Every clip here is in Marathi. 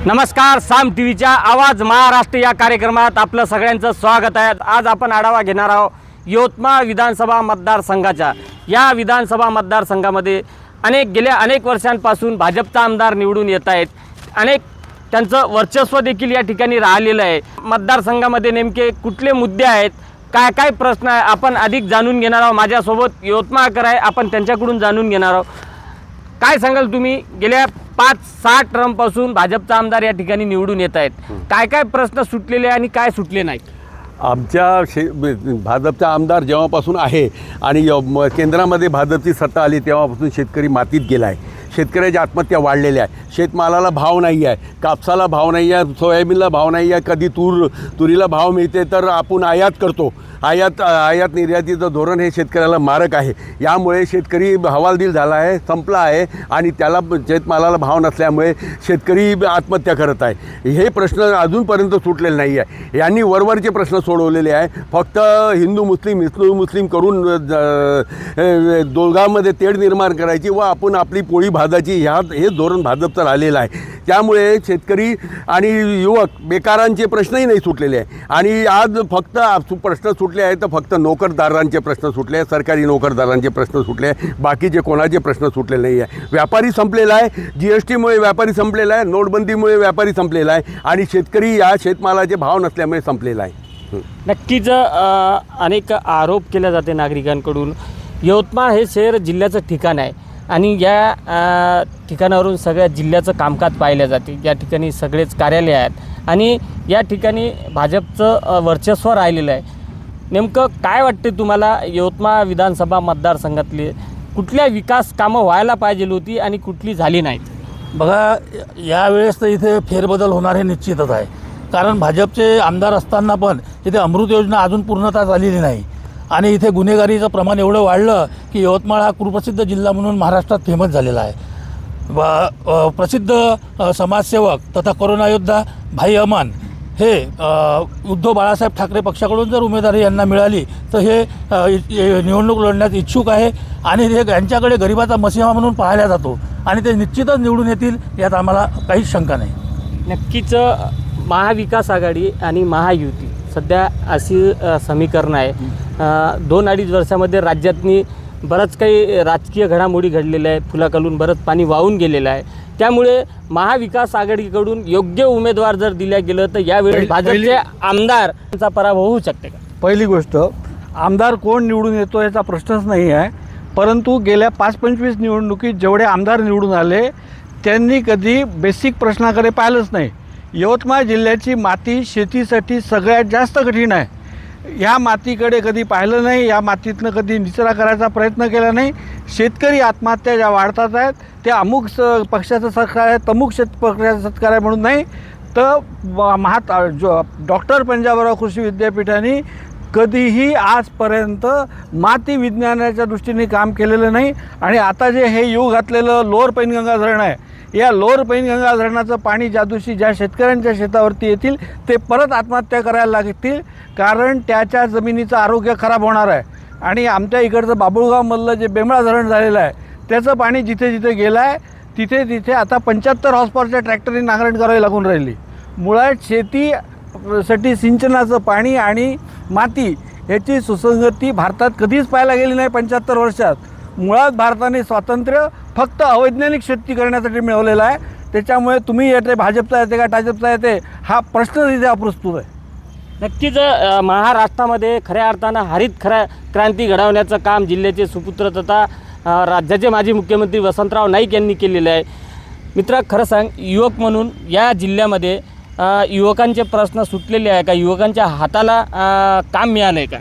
नमस्कार, साम टीव्हीच्या आवाज महाराष्ट्र या कार्यक्रमात आपलं सगळ्यांचं स्वागत आहे। आज आपण आढावा घेणार आहोत यवतमाळ विधानसभा मतदारसंघाच्या। या विधानसभा मतदारसंघामध्ये गेल्या अनेक वर्षांपासून भाजपचा आमदार निवडून येत आहेत। त्यांचं वर्चस्व देखील या ठिकाणी राहिलेलं आहे। मतदारसंघामध्ये नेमके कुठले मुद्दे आहेत, काय काय प्रश्न आहे, आपण अधिक जाणून घेणार आहोत। माझ्यासोबत यवतमाळकर आहे, आपण त्यांच्याकडून जाणून घेणार आहोत। काय सांगाल तुम्ही, गेल्या 5-6 टर्मपासून भाजपचा आमदार या ठिकाणी निवडून येत आहेत, काय काय प्रश्न सुटलेले आणि काय सुटले नाहीत? आमच्या भाजपचा आमदार जेव्हापासून आहे आणि केंद्रामध्ये भाजपची सत्ता आली तेव्हापासून शेतकरी मातीत गेला आहे। शेतकऱ्याच्या आत्महत्या वाढलेल्या आहे। शेतमालाला भाव नाही आहे, कापसाला भाव नाही आहे, सोयाबीनला भाव नाही आहे। कधी तुरीला भाव मिळते तर आपण आयात करतो। आयात निर्यातीचं धोरण हे शेतकऱ्याला मारक आहे। यामुळे शेतकरी हवालदिल झाला आहे, संपला आहे आणि त्याला शेतमालाला भाव नसल्यामुळे शेतकरी आत्महत्या करत आहे। हे प्रश्न अजूनपर्यंत सुटलेले नाही आहे। यांनी वरवरचे प्रश्न सोडवलेले आहे। फक्त हिंदू मुस्लिम करून दोघांमध्ये तेढ निर्माण करायची व आपण आपली पोळी भाजायची, हे धोरण भाजपचं राहिलेलं आहे। त्यामुळे शेतकरी आणि युवक बेकारांचे प्रश्नही नाही सुटलेले आहे। आणि आज फक्त प्रश्न सुटले आहेत तर फक्त नोकरदारांचे प्रश्न सुटले आहेत, सरकारी नोकरदारांचे प्रश्न सुटले आहे, बाकीचे कोणाचे प्रश्न सुटले नाही आहे। व्यापारी संपलेला आहे, GSTमुळे व्यापारी संपलेला आहे, नोटबंदीमुळे व्यापारी संपलेला आहे आणि शेतकरी या शेतमालाचे भाव नसल्यामुळे संपलेला आहे। नक्कीच अनेक आरोप केले जाते नागरिकांकडून। यवतमाळ हे शहर जिल्ह्याचं ठिकाण आहे आणि या ठिकाणावरून सगळ्या जिल्ह्याचं कामकाज पाहिलं जाते। या ठिकाणी सगळेच कार्यालय आहेत आणि या ठिकाणी भाजपचं वर्चस्व राहिलेलं आहे। नेमकं काय वाटते तुम्हाला, यवतमाळ विधानसभा मतदारसंघातले कुठल्या विकास कामं व्हायला पाहिजे होती आणि कुठली झाली नाहीत? बघा, यावेळेस तर इथे फेरबदल होणार हे निश्चितच आहे। कारण भाजपचे आमदार असताना पण इथे अमृत योजना अजून पूर्णतः झालेली नाही आणि इथे गुन्हेगारीचं प्रमाण एवढं वाढलं की यवतमाळ हा कुप्रसिद्ध जिल्हा म्हणून महाराष्ट्रात फेमस झालेला आहे। प्रसिद्ध समाजसेवक तथा कोरोना योद्धा भाई अमान हे उद्धव बाळासाहेब ठाकरे पक्षाकडून जर उमेदवारी यांना मिळाली तर हे निवडणूक लढण्यास इच्छुक आहे आणि हे यांच्याकडे गरिबाचा मसिहा म्हणून पाहिला जातो आणि ते निश्चितच निवडून येतील, यात आम्हाला काहीच शंका नाही। नक्कीच महाविकास आघाडी आणि महायुती सध्या अशी समीकरण आहे। 2-2.5 वर्षामध्ये राज्यातनी बरंच काही राजकीय घडामोडी घडलेल्या आहे, फुलाखालून बरंच पाणी वाहून गेलेलं आहे। त्यामुळे महाविकास आघाडीकडून योग्य उमेदवार जर दिल्या गेलं तर यावेळी भाजपचे आमदारचा पराभव होऊ शकते का? पहिली गोष्ट, आमदार कोण निवडून येतो याचा प्रश्नच नाही आहे, परंतु गेल्या 5-25 निवडणुकीत जेवढे आमदार निवडून आले त्यांनी कधी बेसिक प्रश्नाकडे पाहिलंच नाही। यवतमाळ जिल्ह्याची माती शेतीसाठी सगळ्यात जास्त कठीण आहे। ह्या मातीकडे कधी पाहिलं नाही, या मातीतनं कधी निचरा करायचा प्रयत्न केला नाही। शेतकरी आत्महत्या ज्या वाढतात आहेत ते अमुक पक्षाचं सरकार आहे, तमुक पक्षाचं सरकार आहे म्हणून नाही, तर डॉक्टर पंजाबराव कृषी विद्यापीठाने कधीही आजपर्यंत माती विज्ञानाच्या दृष्टीने काम केलेलं नाही। आणि आता जे हे युग घातलेलं लोअर पैनगंगा धरण आहे, या लोअर पैनगंगा धरणाचं पाणी ज्या दिवशी ज्या शेतकऱ्यांच्या शेतावरती येतील ते परत आत्महत्या करायला लागतील, कारण त्याच्या जमिनीचं आरोग्य खराब होणार आहे। आणि आमच्या इकडचं बाबुळगावमधलं जे बेमळा धरण झालेलं आहे त्याचं पाणी जिथे जिथे गेलं आहे तिथे आता 75 हॉर्सपॉवरच्या ट्रॅक्टरने नांगरण करावी लागून राहिली। मुळात शेतीसाठी सिंचनाचं पाणी आणि माती याची सुसंगती भारतात कधीच पाहायला गेली नाही 75 वर्षात। मुळात भारताने स्वातंत्र्य फक्त अवैज्ञानिक शेती करण्यासाठी मिळवलेलं आहे। त्याच्यामुळे तुम्ही येते भाजपचा येते का भाजपचा येते हा प्रश्न तिथे अप्रस्तुत आहे। नक्कीच महाराष्ट्रामध्ये खऱ्या अर्थानं हरित क्रांती घडवण्याचं काम जिल्ह्याचे सुपुत्र तथा राज्याचे माजी मुख्यमंत्री वसंतराव नाईक यांनी केलेलं आहे। मित्र, खरं सांग, युवक म्हणून या जिल्ह्यामध्ये युवकांचे प्रश्न सुटलेले आहे का? युवकांच्या हाताला काम मिळालं आहे का?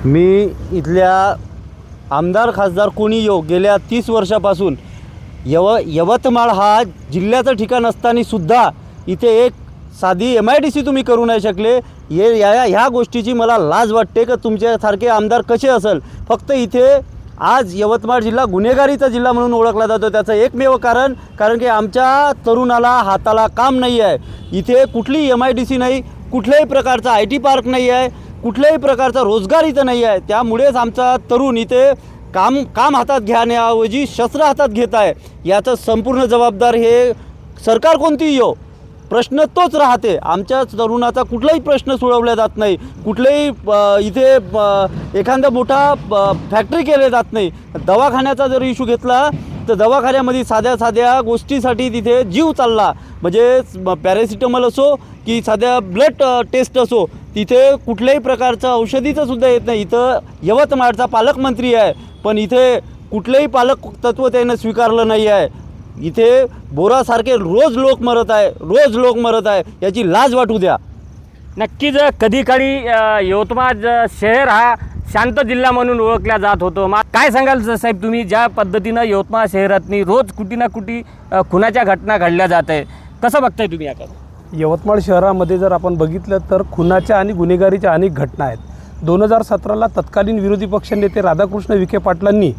मी इथल्या आमदार खासदार कोणी येऊ, गेल्या 30 वर्षापासून यवतमाळ हा जिल्ह्याचं ठिकाण असतानासुद्धा इथे एक साधी MIDC तुम्ही करू नाही शकले। ह्या गोष्टीची मला लाज वाटते की तुमच्यासारखे आमदार कसे असेल। फक्त इथे आज यवतमाळ जिल्हा गुन्हेगारीचा जिल्हा म्हणून ओळखला जातो, त्याचं एकमेव कारण की आमच्या तरुणाला हाताला काम नाही आहे। इथे कुठली MIDC नाही, कुठल्याही प्रकारचा IT पार्क नाही आहे, कुठल्याही प्रकारचा रोजगार इथं नाही आहे। त्यामुळेच आमचा तरुण इथे काम हातात घेण्याऐवजी शस्त्र हातात घेत आहे। याचं संपूर्ण जबाबदार हे सरकार कोणतीही येऊ, प्रश्न तोच राहते. आमच्या तरुणाचा कुठलाही प्रश्न सोडवला जात नाही, कुठलेही इथे एखादा मोठा फॅक्टरी केले जात नाही. दवाखान्याचा जर इश्यू घेतला तर दवाखान्यामध्ये साध्या साध्या गोष्टीसाठी तिथे जीव चालला, म्हणजे पॅरासिटामॉल असो की साध्या ब्लड टेस्ट असो, तिथे कुठल्याही प्रकारचं औषधीचं सुद्धा येत नाही. इथं यवतमाळचा पालकमंत्री आहे, पण इथे कुठलंही पालक तत्त्व त्यानं स्वीकारलं नाही आहे. इथे बोरासारखे रोज लोक मरत आहे, याची लाज वाटू द्या. नक्कीच कधी काळी यवतमाळ शहर हा शांत जिल्हा म्हणून ओळखला जात होतो. काय सांगाल साहेब तुम्ही, ज्या पद्धतीनं यवतमाळ शहरातनी रोज कुठे ना कुठे खुनाच्या घटना घडल्या जात आहे, कसं बघताय तुम्ही याकडे? यवतमाळ शहरामध्ये जर आपण बघितलं तर खुनाच्या आणि गुन्हेगारीच्या अनेक घटना आहेत. 2017ला तत्कालीन विरोधी पक्षनेते राधाकृष्ण विखे पाटलांनी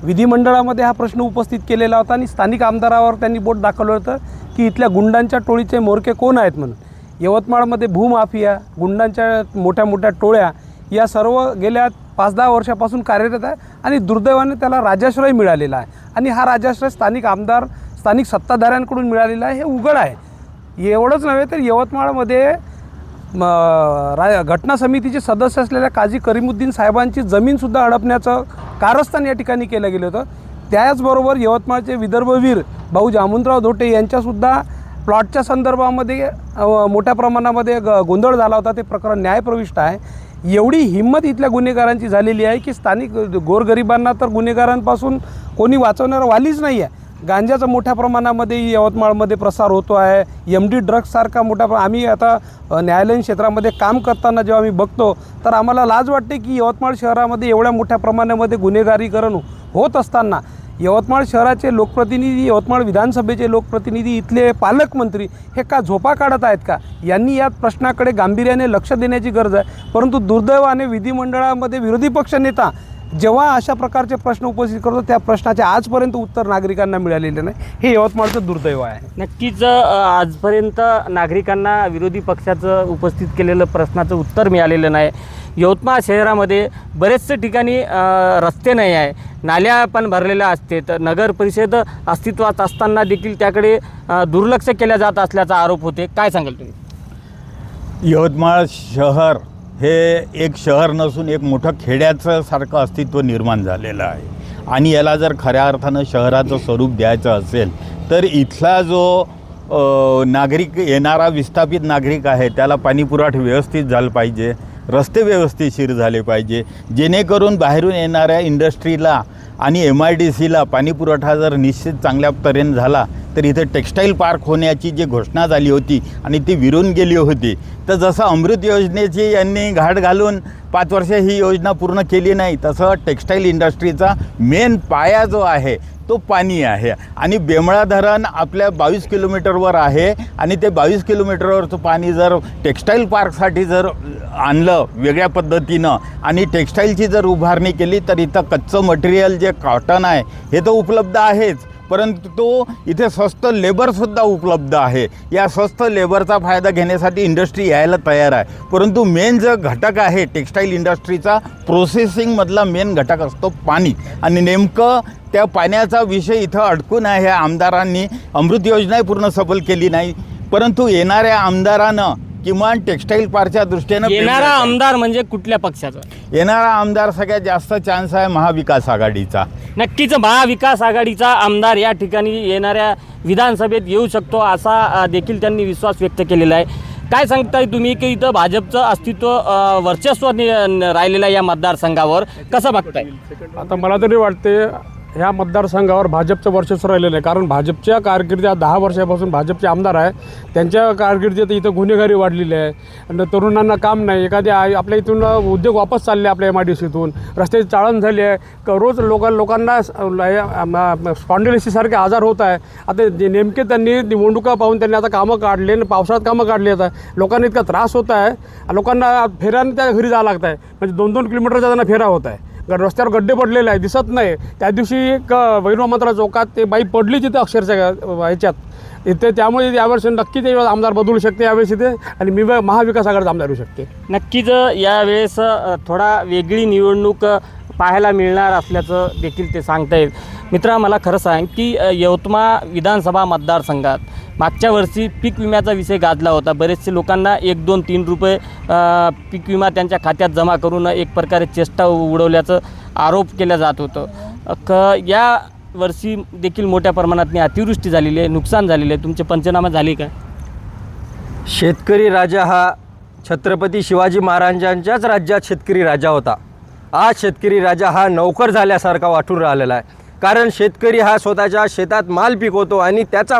विधिमंडळामध्ये हा प्रश्न उपस्थित केलेला होता आणि स्थानिक आमदारावर त्यांनी बोट दाखवलं होतं की इथल्या गुंडांच्या टोळीचे म्होरके कोण आहेत म्हणून. यवतमाळमध्ये भूमाफिया, गुंडांच्या मोठ्या मोठ्या टोळ्या या सर्व गेल्या 5-10 वर्षापासून कार्यरत आहे आणि दुर्दैवाने त्याला राजाश्रय मिळालेला आहे आणि हा राजाश्रय स्थानिक आमदार, स्थानिक सत्ताधाऱ्यांकडून मिळालेला आहे, हे उघड आहे. एवढंच नव्हे तर यवतमाळमध्ये घटना समितीचे सदस्य असलेल्या काझी करीमुद्दीन साहेबांची जमीनसुद्धा हडपण्याचं कारस्थान या ठिकाणी केलं गेलं होतं. त्याचबरोबर यवतमाळचे विदर्भवीर भाऊ जामुनराव धोटे यांच्यासुद्धा प्लॉटच्या संदर्भामध्ये मोठ्या प्रमाणामध्ये गोंधळ झाला होता. ते प्रकरण न्यायप्रविष्ट आहे. एवढी हिंमत इथल्या गुन्हेगारांची झालेली आहे की स्थानिक गोरगरिबांना तर गुन्हेगारांपासून कोणी वाचवणारा वालीच नाही आहे. गांजाचा मोठ्या प्रमाणामध्ये यवतमाळमध्ये प्रसार होतो आहे. MD ड्रग्ससारखा आम्ही आता न्यायालयीन क्षेत्रामध्ये काम करताना जेव्हा आम्ही बघतो तर आम्हाला लाज वाटते की यवतमाळ शहरामध्ये एवढ्या मोठ्या प्रमाणामध्ये गुन्हेगारीकरण होत असताना यवतमाळ शहराचे लोकप्रतिनिधी, यवतमाळ विधानसभेचे लोकप्रतिनिधी, इथले पालकमंत्री हे का झोपा काढत आहेत का? यांनी या प्रश्नाकडे गांभीर्याने लक्ष देण्याची गरज आहे. परंतु दुर्दैवाने विधिमंडळामध्ये विरोधी पक्षनेता जेव्हा अशा प्रकारचे प्रश्न उपस्थित करतो त्या प्रश्नाचे आजपर्यंत उत्तर नागरिकांना मिळालेले नाही. हे यवतमाळचं दुर्दैव आहे. नक्कीच आजपर्यंत नागरिकांना विरोधी पक्षाचं उपस्थित केलेलं प्रश्नाचं उत्तर मिळालेलं नाही. यवतमाळ शहरामध्ये बरेचसे ठिकाणी रस्ते नाही आहे, नाल्या पण भरलेल्या असते, तर नगर परिषद अस्तित्वात असताना देखील त्याकडे दुर्लक्ष केल्या जात असल्याचा आरोप होते. काय सांगाल तुम्ही? यवतमाळ शहर हे एक शहर नसून एक मोठं खेड्याचं सारखं अस्तित्व निर्माण झालेलं आहे आणि याला जर खऱ्या अर्थानं शहराचं स्वरूप द्यायचं असेल तर इथला जो नागरिक, येणारा विस्थापित नागरिक आहे त्याला पाणीपुरवठा व्यवस्थित झाला पाहिजे, रस्ते व्यवस्थितशीर झाले पाहिजे, जेणेकरून बाहेरून येणाऱ्या इंडस्ट्रीला आणि MIDCला पाणीपुरवठा जर निश्चित चांगल्या तऱ्हेने झाला तर इथे टेक्स्टाईल पार्क होण्याची जी घोषणा झाली होती आणि ती विरून गेली होती, तर जसं अमृत योजनेची यांनी घाट घालून 5 वर्ष ही योजना पूर्ण केली नाही, तसं टेक्स्टाईल इंडस्ट्रीचा मेन पाया जो आहे तो पाणी आहे. आणि बेमळा धरण आपल्या 22 किलोमीटरवर आहे आणि ते 22 किलोमीटरवरचं पाणी जर टेक्स्टाईल पार्कसाठी जर आणलं वेगळ्या पद्धतीनं आणि टेक्स्टाईलची जर उभारणी केली तर इथं कच्चं मटेरियल जे कॉटन आहे हे तर उपलब्ध आहेच, परंतु तो इथे स्वस्त लेबरसुद्धा उपलब्ध आहे. या स्वस्त लेबरचा फायदा घेण्यासाठी इंडस्ट्री यायला तयार आहे, परंतु मेन जो घटक आहे टेक्स्टाईल इंडस्ट्रीचा प्रोसेसिंगमधला मेन घटक असतो पाणी आणि नेमकं त्या पाण्याचा विषय इथं अडकून आहे. आमदारांनी अमृत योजनाही पूर्ण सफल केली नाही, परंतु येणाऱ्या आमदारानं किमान टेक्स्टाईल पार्कच्या दृष्टीनं येणारा आमदार म्हणजे कुठल्या पक्षाचा? येणारा आमदार सगळ्यात जास्त चान्स आहे महाविकास आघाडीचा. नक्कीच महाविकास आघाडीचा आमदार या ठिकाणी येणाऱ्या विधानसभेत येऊ शकतो असा देखील त्यांनी विश्वास व्यक्त केलेला आहे. काय सांगताय तुम्ही की इथं भाजपचं अस्तित्व वर्चस्व राहिलेलं आहे या मतदारसंघावर, कसं बघताय? आता मला तरी वाटते ह्या मतदारसंघावर भाजपचं वर्चस्व राहिलेलं आहे, कारण भाजपच्या कारकिर्दीत 10 वर्षापासून भाजपचे आमदार आहे, त्यांच्या कारकिर्दीत इथं गुन्हेगारी वाढलेली आहे आणि तरुणांना काम नाही. एखाद्या आपल्या इथून उद्योग वापस चालले आपल्या MIDCतून, रस्त्याची चाळण झाली आहे, रोज लोकांना स्पॉन्डिलिसिससारखे आजार होत आहे. आता नेमके त्यांनी निवडणुका पाहून त्यांनी आता कामं काढले आणि पावसाळ्यात कामं काढली आहेत. लोकांना इतका त्रास होत आहे, लोकांना फेऱ्याने त्या घरी जावं लागत आहे, म्हणजे 2-2 किलोमीटरचा त्यांना फेरा होत आहे. रस्त्यावर गड्डे पडलेले आहे, दिसत नाही. त्या दिवशी एक वैरमात्रा चौकात ते बाई पडली तिथे अक्षरशः ह्याच्यात इथे, त्यामुळे यावर्षी नक्कीच ते आमदार बदलू शकते यावेळेस इथे आणि मी महाविकास आघाडीचा आमदार होऊ शकते. नक्कीच यावेळेस थोडा वेगळी निवडणूक पाहायला मिळणार असल्याचं देखील ते सांगतायत. मित्रा, मला खरं सांग की यवतमाळ विधानसभा मतदारसंघात मागच्या वर्षी पीक विम्याचा विषय गाजला होता. बरेचसे लोकांना 1, 2, 3 रुपये पीक विमा त्यांच्या खात्यात जमा करून एक प्रकारे चेष्टा उडवल्याचं आरोप केला जात होतं. या वर्षी देखील मोठ्या प्रमाणात अतिवृष्टी झालेली आहे, नुकसान झालेलं आहे. तुमचे पंचनामा झाले का? शेतकरी राजा हा छत्रपती शिवाजी महाराजांच्याच राज्यात शेतकरी राजा होता. आज शेतकरी राजा हा नोकर झाल्यासारखा वाटून राहिलेला आहे. कारण शेतकरी हा स्वतःच्या शेतात माल पिकवतो आणि त्याचा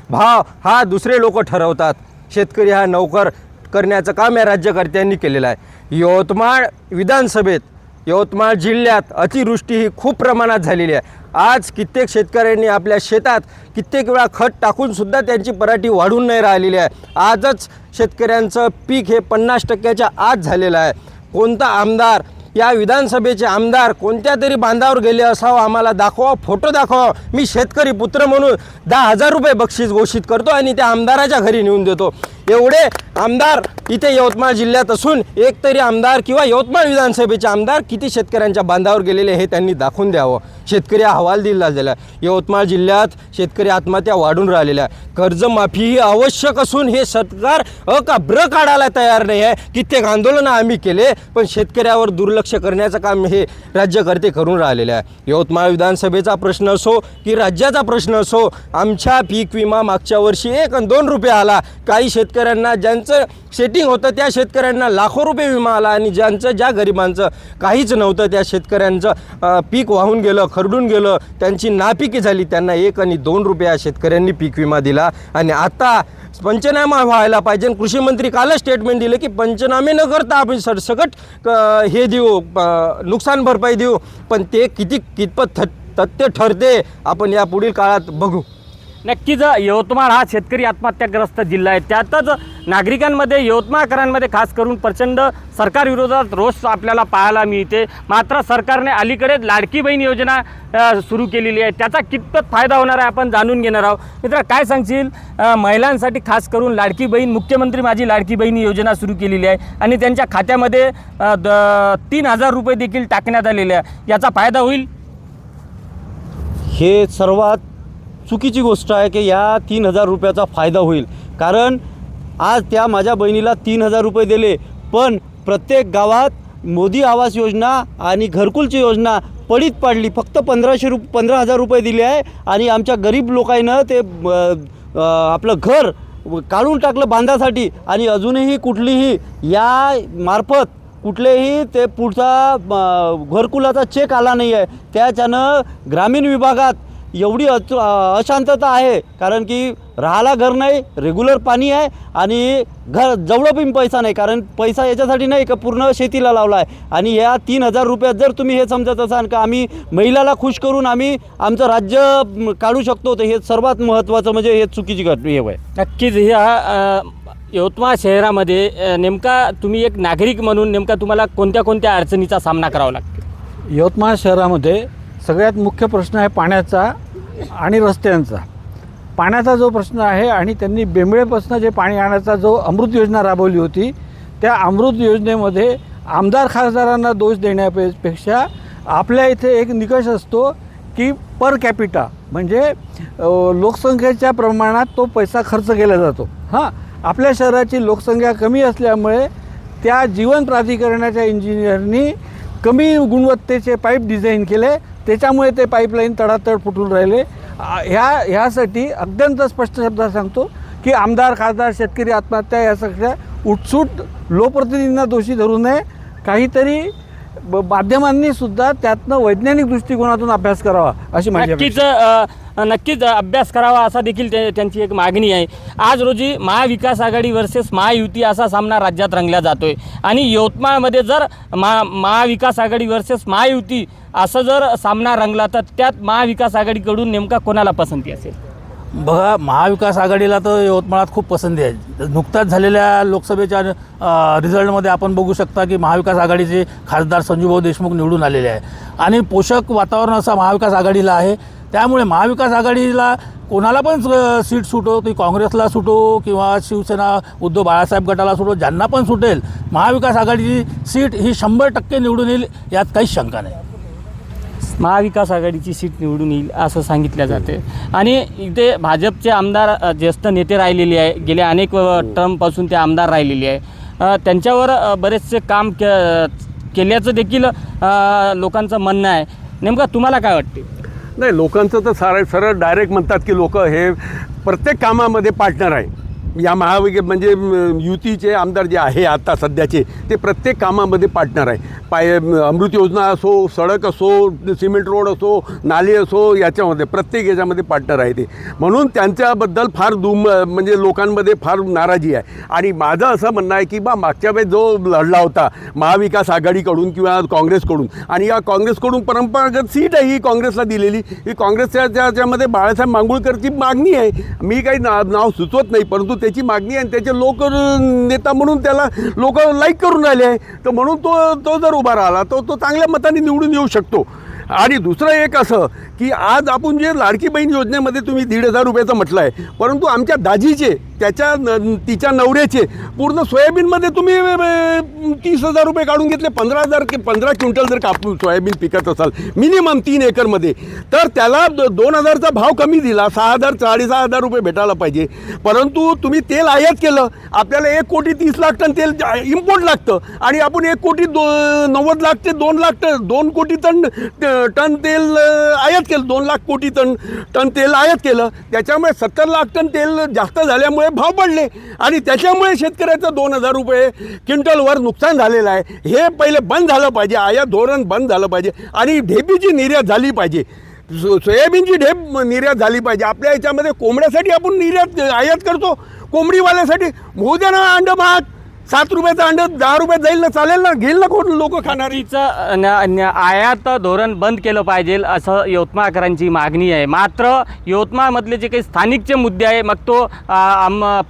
भाव हा दुसरे लोक ठरवतात. शेतकरी हा नोकर करण्याचं काम या राज्यकर्त्यांनी केलेलं आहे. यवतमाळ विधानसभेत, यवतमाळ जिल्ह्यात अतिवृष्टी ही खूप प्रमाणात झालेली आहे. आज कित्येक शेतकऱ्यांनी आपल्या शेतात कित्येक वेळा खत टाकूनसुद्धा त्यांची पराठी वाढून नाही राहिलेली आहे. आजच शेतकऱ्यांचं पीक हे 50% आत झालेलं आहे. कोणता आमदार, या विधानसभेचे आमदार कोणत्या तरी बांधावर गेले असावं, आम्हाला दाखवा, फोटो दाखवा. मी शेतकरी पुत्र म्हणून 10,000 रुपये बक्षीस घोषित करतो आणि त्या आमदाराच्या घरी नेऊन देतो. एवढे आमदार इथे यवतमाळ जिल्ह्यात असून एक तरी आमदार किंवा यवतमाळ विधानसभेचे आमदार किती शेतकऱ्यांच्या बांधावर गेलेले हे त्यांनी दाखवून द्यावं. शेतकरी अहवाल दिला गेला आहे. यवतमाळ जिल्ह्यात शेतकरी आत्महत्या वाढून राहिलेल्या आहे. कर्जमाफी ही आवश्यक असून हे सरकार का ब्र काढायला तयार नाही आहे. कित्येक आंदोलनं आम्ही केले, पण शेतकऱ्यावर दुर्लक्ष करण्याचं काम हे राज्यकर्ते करून राहिलेले आहे. यवतमाळ विधानसभेचा प्रश्न असो की राज्याचा प्रश्न असो, आमच्या पीक विमा मागच्या वर्षी 1 आणि 2 रुपये आला. काही शेतकऱ्यांना ज्यांचं सेटिंग होतं त्या शेतकऱ्यांना लाखो रुपये विमा आला आणि ज्या गरिबांचं काहीच नव्हतं त्या शेतकऱ्यांचं पीक वाहून गेलं, खरडून गेलं, त्यांची नापिकी झाली. त्यांना 1 आणि 2 रुपये या शेतकऱ्यांनी पीक विमा दिला. आणि आता पंचनामा व्हायला पाहिजे. कृषी मंत्री कालच स्टेटमेंट दिलं की पंचनामे न करता आपण सरसकट हे देऊ, नुकसान भरपाई देऊ. पण ते कितपत तथ्य ठरते आपण या पुढील काळात बघू. नक्कीच यवतमाळ हा शेतकरी आत्महत्याग्रस्त जिल्हा आहे. त्यातच नागरिकांमध्ये, यवतमाळकरांमध्ये खास करून प्रचंड सरकारविरोधात रोष आपल्याला पाहायला मिळते. मात्र सरकारने अलीकडेच लाडकी बहीण योजना सुरू केलेली आहे. त्याचा कितपत फायदा होणार आहे आपण जाणून घेणार आहोत. मित्र, काय सांगशील, महिलांसाठी खास करून लाडकी बहीण, मुख्यमंत्री माझी लाडकी बहीण योजना सुरू केलेली आहे आणि त्यांच्या खात्यामध्ये 3,000 रुपये देखील टाकण्यात आलेले आहे. याचा फायदा होईल? हे सर्वात चुकीची गोष्ट आहे की या 3,000 रुपयाचा फायदा होईल. कारण आज त्या माझ्या बहिणीला 3,000 रुपये दिले, पण प्रत्येक गावात मोदी आवास योजना आणि घरकुलची योजना पडीत पाडली. फक्त 15,000 रुपये दिले आहे आणि आमच्या गरीब लोकांना ते आपलं घर काढून टाकलं बांधासाठी. आणि अजूनही कुठलीही या मार्फत कुठलेही ते पुढचा घरकुलाचा चेक आला नाही आहे. त्याच्यानं ग्रामीण विभागात एवढी अशांतता आहे. कारण की राहायला घर नाही, रेग्युलर पाणी आहे आणि घर जवळ पण पैसा नाही. कारण पैसा याच्यासाठी नाही का पूर्ण शेतीला लावला आहे. आणि या 3,000 रुपयात जर तुम्ही हे समजत असाल का आम्ही महिलाला खुश करून आम्ही आमचं राज्य काढू शकतो, तर हे सर्वात महत्त्वाचं म्हणजे हे चुकीची हे आहे. नक्कीच ह्या यवतमाळ शहरामध्ये नेमका तुम्ही एक नागरिक म्हणून नेमका तुम्हाला कोणत्या अडचणीचा सामना करावा लागतो? यवतमाळ शहरामध्ये सगळ्यात मुख्य प्रश्न आहे पाण्याचा आणि रस्त्यांचा. पाण्याचा जो प्रश्न आहे आणि त्यांनी बेंबळेपासून जे पाणी आणायचा जो अमृत योजना राबवली होती, त्या अमृत योजनेमध्ये आमदार खासदारांना दोष देण्यापेक्षा आपल्या इथे एक निकष असतो की पर कॅपिटा म्हणजे लोकसंख्येच्या प्रमाणात तो पैसा खर्च केला जातो. आपल्या शहराची लोकसंख्या कमी असल्यामुळे त्या जीवन प्राधिकरणाच्या इंजिनियरनी कमी गुणवत्तेचे पाईप डिझाईन केले. त्याच्यामुळे ते पाईपलाईन तडातड फुटून राहिले. ह्यासाठी अत्यंत स्पष्ट शब्दात सांगतो की आमदार, खासदार, शेतकरी आत्महत्या या सगळ्या उठसूट लोकप्रतिनिधींना दोषी धरू नये. काहीतरी माध्यमांनी सुद्धा त्यातनं वैज्ञानिक दृष्टिकोनातून अभ्यास करावा अशी माझी नक्कीच अभ्यास करावा असा देखील त्यांची एक मागणी आहे. आज रोजी महाविकास आघाडी वर्सेस महायुती असा सामना राज्यात रंगला जातोय आणि यवतमाळमध्ये जर महाविकास आघाडी वर्सेस महायुती असं जर सामना रंगला तर त्यात महाविकास आघाडीकडून नेमका कोणाला पसंती असेल? बघा, महाविकास आघाडीला तर यवतमाळात खूप पसंती आहे. नुकत्याच झालेल्या लोकसभेच्या रिझल्टमध्ये आपण बघू शकता की महाविकास आघाडीचे खासदार संजूभाऊ देशमुख निवडून आलेले आहे आणि पोषक वातावरण असं महाविकास आघाडीला आहे. त्यामुळे महाविकास आघाडीला कोणाला पण सीट सुटो, ती काँग्रेसला सुटो किंवा शिवसेना उद्धव बाळासाहेब गटाला सुटो, ज्यांना पण सुटेल महाविकास आघाडीची सीट ही 100% निवडून येईल, यात काहीच शंका नाही. महाविकास आघाडीची सीट निवडून येईल असं सांगितलं जाते आणि इथे भाजपचे आमदार ज्येष्ठ नेते राहिलेले आहे, गेल्या अनेक टर्मपासून ते आमदार राहिलेले आहे. त्यांच्यावर बरेचसे काम केल्याचं देखील लोकांचं म्हणणं आहे. नेमकं तुम्हाला काय वाटते? नाही, लोकांचं तर सरळ डायरेक्ट म्हणतात की लोक हे प्रत्येक कामामध्ये पार्टनर आहे. या म्हणजे युतीचे आमदार जे आहे आता सध्याचे ते प्रत्येक कामामध्ये पार्टनर आहे. अमृत योजना असो, सडक असो, सिमेंट रोड असो, नाली असो, याच्यामध्ये प्रत्येक याच्यामध्ये पार्टनर आहे ते. म्हणून त्यांच्याबद्दल फार म्हणजे लोकांमध्ये फार नाराजी आहे. आणि माझं असं म्हणणं आहे की मागच्या वेळेस जो लढला होता महाविकास आघाडीकडून किंवा काँग्रेसकडून, आणि या काँग्रेसकडून परंपरागत सीट आहे ही काँग्रेसला दिलेली, ही काँग्रेसच्या त्याच्यामध्ये बाळासाहेब मांगुळकरची मागणी आहे. मी काही नाव सुचवत नाही, परंतु त्याची मागणी आहे आणि त्याचे लोक नेता म्हणून त्याला लोक लाईक करून राहिले आहे. तर म्हणून तो जर उभा राहिला तो चांगल्या मताने निवडून येऊ शकतो. आणि दुसरं एक असं की आज आपण जे लाडकी बहीण योजनेमध्ये तुम्ही 1,500 रुपयाचं म्हटलं आहे, परंतु आमच्या दाजीचे तिच्या नवऱ्याचे पूर्ण सोयाबीनमध्ये तुम्ही 30,000 रुपये काढून घेतले. 15 क्विंटल जर कापूस सोयाबीन पिकत असाल मिनिमम 3 एकरमध्ये, तर त्याला 2,000चा भाव कमी दिला, 6,000 साडेसहा रुपये भेटायला पाहिजे. परंतु तुम्ही तेल आयात केलं, आपल्याला 1,30,00,000 टन तेल इम्पोर्ट लागतं आणि आपण 1,90,00,000 ते 2 कोटी टन तेल आयात केलं. 2 कोटी टन तेल आयात केलं. त्याच्यामुळे 70 लाख टन तेल जास्त झाल्यामुळे भाव पडले आणि त्याच्यामुळे शेतकऱ्याचं 2,000 रुपये क्विंटलवर नुकसान झालेलं आहे. हे पहिले बंद झालं पाहिजे, आयात धोरण बंद झालं पाहिजे आणि ढेपीची निर्यात झाली पाहिजे, सोयाबीनची ढेप निर्यात झाली पाहिजे. आपल्या याच्यामध्ये कोंबड्यासाठी आपण आयात करतो, कोंबडीवाल्यासाठी होऊ द्या ना अंड महाग. 7 रुपयाचं अंड 10 रुपयात जाईल ना, चालेल ना, घेईल ना कोण लोक खाणारीचं. आयात धोरण बंद केलं पाहिजे असं यवतमाळकरांची मागणी आहे. मात्र यवतमाळमधले जे काही स्थानिकचे मुद्दे आहे, मग तो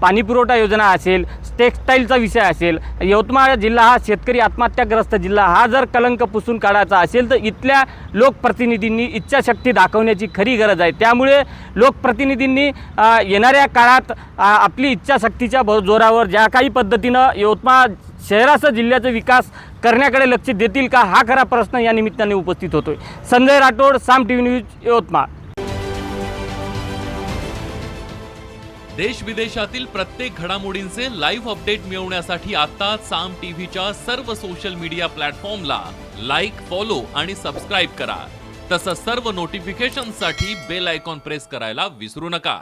पाणीपुरवठा योजना असेल, टेक्स्टाईलचा विषय असेल, यवतमाळ जिल्हा हा शेतकरी आत्महत्याग्रस्त जिल्हा हा जर कलंक पुसून काढायचा असेल तर इथल्या लोकप्रतिनिधींनी इच्छाशक्ती दाखवण्याची खरी गरज आहे. त्यामुळे लोकप्रतिनिधींनी येणाऱ्या काळात आपली इच्छाशक्तीच्या जोरावर ज्या काही पद्धतीनं यवतमाळ शहरासह जिल्ह्याचा विकास करण्याकडे लक्ष देतील का, हा खरा प्रश्न या निमित्ताने उपस्थित होतोय. संजय राठोड, साम टीव्ही न्यूज, यवतमाळ. देश विदेशातील प्रत्येक घडामोडींचे लाईव्ह अपडेट मिळवण्यासाठी आता साम टीव्हीच्या सर्व सोशल मीडिया प्लॅटफॉर्मला लाईक, फॉलो आणि सबस्क्राईब करा. तसंच सर्व नोटिफिकेशनसाठी बेल आयकॉन प्रेस करायला विसरू नका.